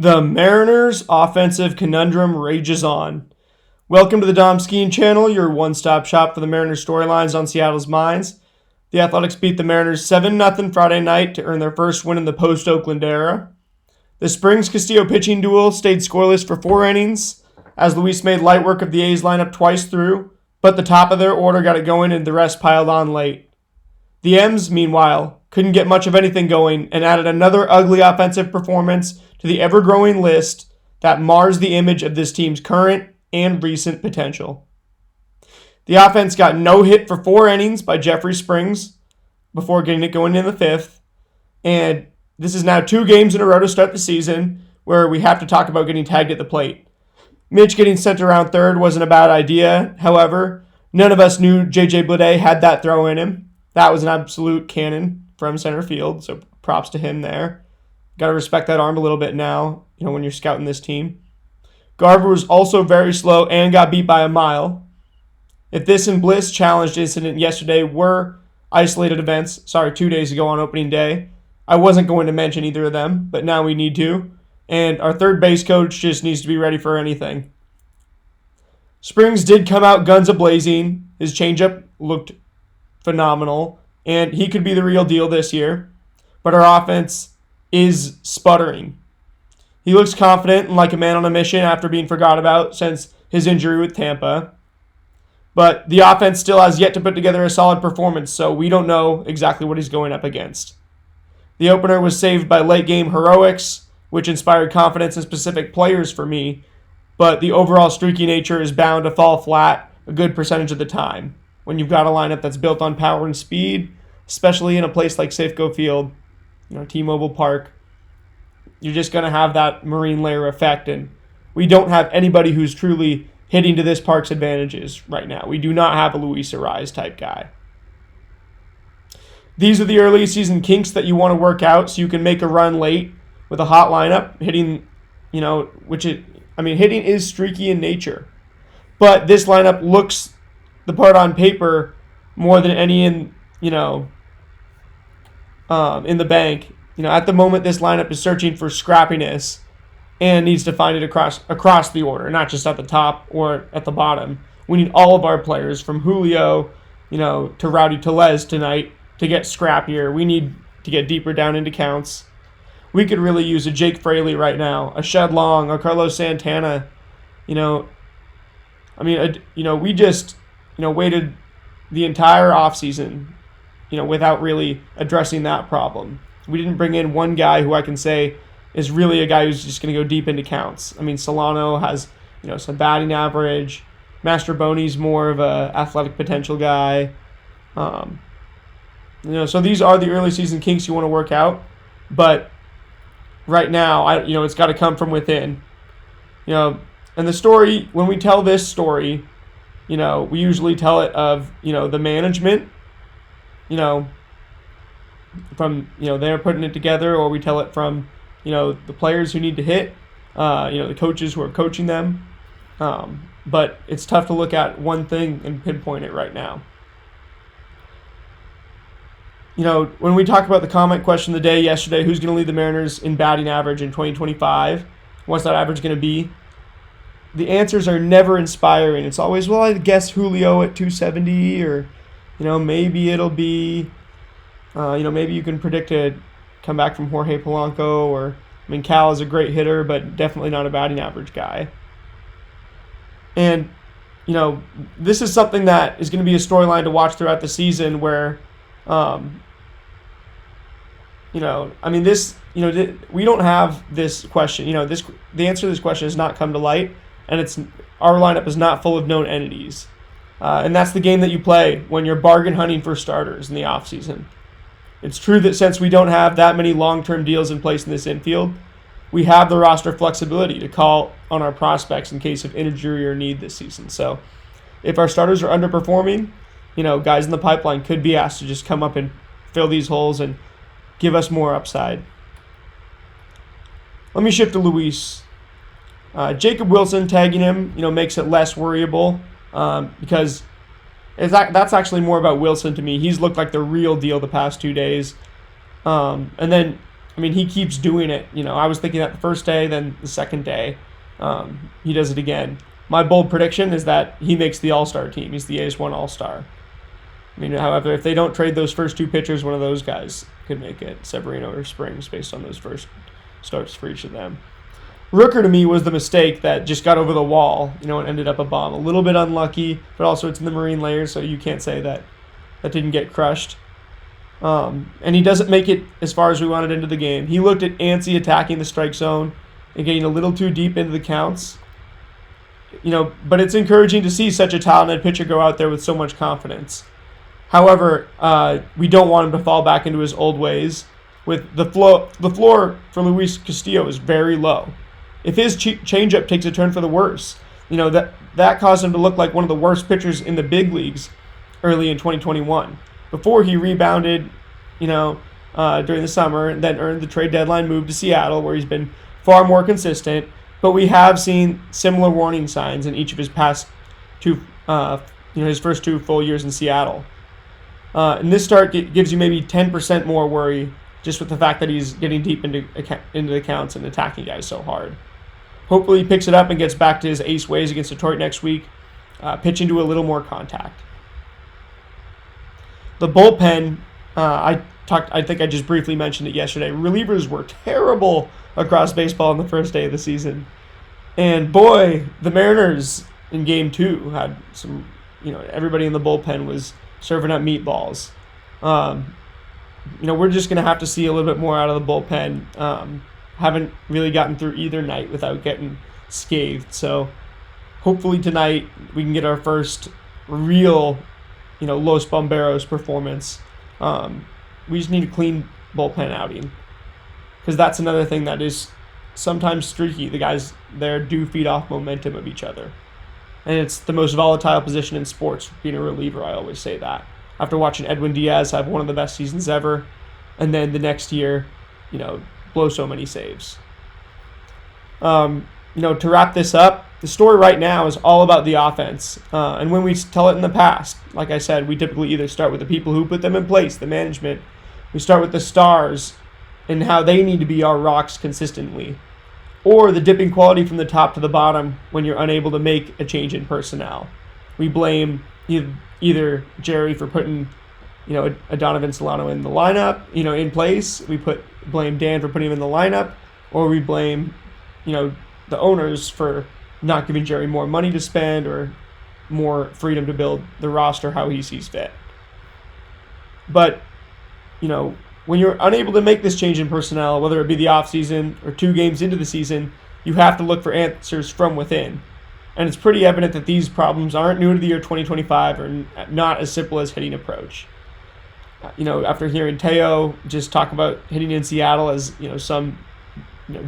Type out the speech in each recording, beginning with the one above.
The Mariners' offensive conundrum rages on. Welcome to the Dom Skeen channel, your one-stop shop for the Mariners storylines on Seattle's minds. The Athletics beat the Mariners 7-0 Friday night to earn their first win in the post-Oakland era. The Springs-Castillo pitching duel stayed scoreless for 4 innings, as Luis made light work of the A's lineup twice through, but the top of their order got it going and the rest piled on late. The M's, meanwhile, couldn't get much of anything going and added another ugly offensive performance to the ever-growing list that mars the image of this team's current and recent potential. The offense got no hit for 4 innings by Jeffrey Springs before getting it going in the 5th, and this is now 2 games in a row to start the season where we have to talk about getting tagged at the plate. Mitch getting sent around third wasn't a bad idea. However, none of us knew J.J. Bleday had that throw in him. That was an absolute cannon from center field, so props to him there. Got to respect that arm a little bit now, when you're scouting this team. Garver was also very slow and got beat by a mile. If this and Bliss challenged incident yesterday were isolated events, 2 days ago on opening day, I wasn't going to mention either of them, but now we need to. And our third base coach just needs to be ready for anything. Springs did come out guns a-blazing. His changeup looked phenomenal, and he could be the real deal this year. But our offense is sputtering. He looks confident and like a man on a mission after being forgot about since his injury with Tampa. But the offense still has yet to put together a solid performance, so we don't know exactly what he's going up against. The opener was saved by late-game heroics, which inspired confidence in specific players for me, but the overall streaky nature is bound to fall flat a good percentage of the time when you've got a lineup that's built on power and speed, especially in a place like Safeco Field, T-Mobile Park. You're just going to have that marine layer effect, and we don't have anybody who's truly hitting to this park's advantages right now. We do not have a Luis Ariz type guy. These are the early season kinks that you want to work out so you can make a run late with a hot lineup. Hitting, hitting is streaky in nature. But this lineup looks the part on paper more than any in the bank. At the moment, this lineup is searching for scrappiness and needs to find it across the order, not just at the top or at the bottom. We need all of our players, from Julio, to Rowdy Tellez tonight, to get scrappier. We need to get deeper down into counts. We could really use a Jake Fraley right now, a Shed Long, a Carlos Santana. We just waited the entire offseason, without really addressing that problem. We didn't bring in one guy who I can say is really a guy who's just going to go deep into counts. Solano has, some batting average. Mastroboni's more of a athletic potential guy. So these are the early season kinks you want to work out. But right now, it's got to come from within. And the story, when we tell this story, we usually tell it of, the management, from, they're putting it together, or we tell it from, the players who need to hit, the coaches who are coaching them. But it's tough to look at one thing and pinpoint it right now. When we talk about the comment question of the day yesterday, who's going to lead the Mariners in batting average in 2025? What's that average going to be? The answers are never inspiring. It's always, I guess Julio at 270, or, maybe it'll be, maybe you can predict a comeback from Jorge Polanco, or, Cal is a great hitter, but definitely not a batting average guy. And, this is something that is going to be a storyline to watch throughout the season where, we don't have this question, the answer to this question has not come to light, and our lineup is not full of known entities. And that's the game that you play when you're bargain hunting for starters in the offseason. It's true that since we don't have that many long-term deals in place in this infield, we have the roster flexibility to call on our prospects in case of injury or need this season. So if our starters are underperforming, guys in the pipeline could be asked to just come up and fill these holes and give us more upside. Let me shift to Luis. Jacob Wilson tagging him, makes it less worryable because that's actually more about Wilson to me. He's looked like the real deal the past 2 days. And then I mean, he keeps doing it. I was thinking that the first day, then the second day, he does it again. My bold prediction is that he makes the All-Star team. He's the AS1 All-Star. I mean, however, if they don't trade those first two pitchers, one of those guys could make it, Severino or Springs, based on those first starts for each of them. Rooker, to me, was the mistake that just got over the wall, and ended up a bomb. A little bit unlucky, but also it's in the marine layer, so you can't say that didn't get crushed. And he doesn't make it as far as we wanted into the game. He looked at Antsy attacking the strike zone and getting a little too deep into the counts. But it's encouraging to see such a talented pitcher go out there with so much confidence. However, we don't want him to fall back into his old ways. With the floor for Luis Castillo is very low. If his changeup takes a turn for the worse, that caused him to look like one of the worst pitchers in the big leagues early in 2021. Before he rebounded, during the summer, and then earned the trade deadline move to Seattle, where he's been far more consistent. But we have seen similar warning signs in each of his past two, his first 2 full years in Seattle. And this start gives you maybe 10% more worry, just with the fact that he's getting deep into the counts and attacking guys so hard. Hopefully he picks it up and gets back to his ace ways against Detroit next week, pitching to a little more contact. The bullpen, I think I just briefly mentioned it yesterday. Relievers were terrible across baseball on the first day of the season. And boy, the Mariners in Game 2 had some, everybody in the bullpen was serving up meatballs. We're just going to have to see a little bit more out of the bullpen. Haven't really gotten through either night without getting scathed. So hopefully tonight we can get our first real, Los Bomberos performance. We just need a clean bullpen outing, because that's another thing that is sometimes streaky. The guys there do feed off momentum of each other. And it's the most volatile position in sports, being a reliever. I always say that. After watching Edwin Diaz have one of the best seasons ever, and then the next year, blow so many saves. To wrap this up, the story right now is all about the offense. And when we tell it in the past, like I said, we typically either start with the people who put them in place, the management. We start with the stars and how they need to be our rocks consistently. Or the dipping quality from the top to the bottom when you're unable to make a change in personnel. We blame either Jerry for putting, a Donovan Solano in the lineup, in place. We blame Dan for putting him in the lineup, or we blame, the owners for not giving Jerry more money to spend or more freedom to build the roster how he sees fit. But, when you're unable to make this change in personnel, whether it be the offseason or 2 games into the season, you have to look for answers from within. And it's pretty evident that these problems aren't new to the year 2025 or not as simple as hitting approach. After hearing Teo just talk about hitting in Seattle as, some,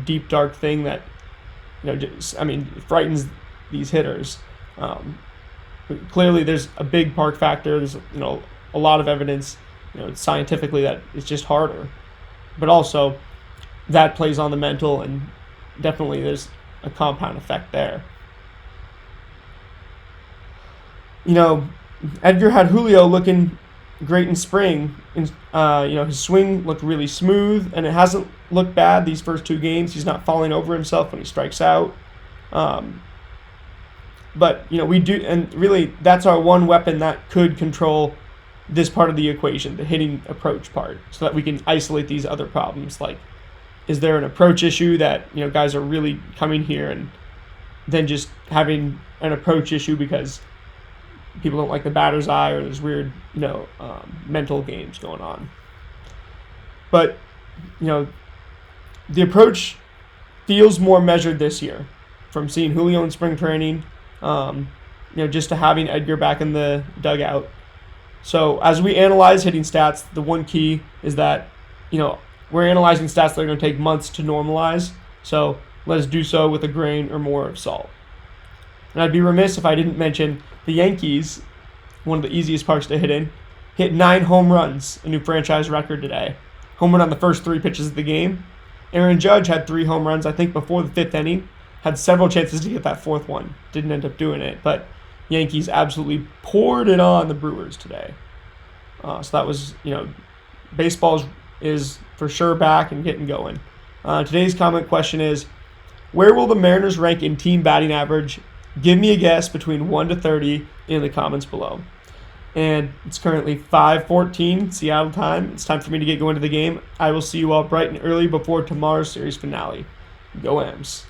deep, dark thing that, frightens these hitters. Clearly there's a big park factor. There's, a lot of evidence, scientifically that it's just harder. But also that plays on the mental, and definitely there's a compound effect there. Edgar had Julio looking great in spring. His swing looked really smooth, and it hasn't looked bad these first 2 games. He's not falling over himself when he strikes out. But we do, and really that's our one weapon that could control this part of the equation, the hitting approach part, so that we can isolate these other problems. Like, is there an approach issue that, guys are really coming here and then just having an approach issue because people don't like the batter's eye, or there's weird, mental games going on. But, the approach feels more measured this year, from seeing Julio in spring training, just to having Edgar back in the dugout. So as we analyze hitting stats, the one key is that, we're analyzing stats that are going to take months to normalize. So let us do so with a grain or more of salt. And I'd be remiss if I didn't mention the Yankees, one of the easiest parks to hit in, hit 9 home runs, a new franchise record today. Home run on the first 3 pitches of the game. Aaron Judge had 3 home runs, I think, before the 5th inning. Had several chances to get that 4th one. Didn't end up doing it, but Yankees absolutely poured it on the Brewers today. So that was, baseball's is for sure back and getting going. Today's comment question is, where will the Mariners rank in team batting average? Give me a guess between 1 to 30 in the comments below. And it's currently 5:14 Seattle time. It's time for me to get going to the game. I will see you all bright and early before tomorrow's series finale. Go M's.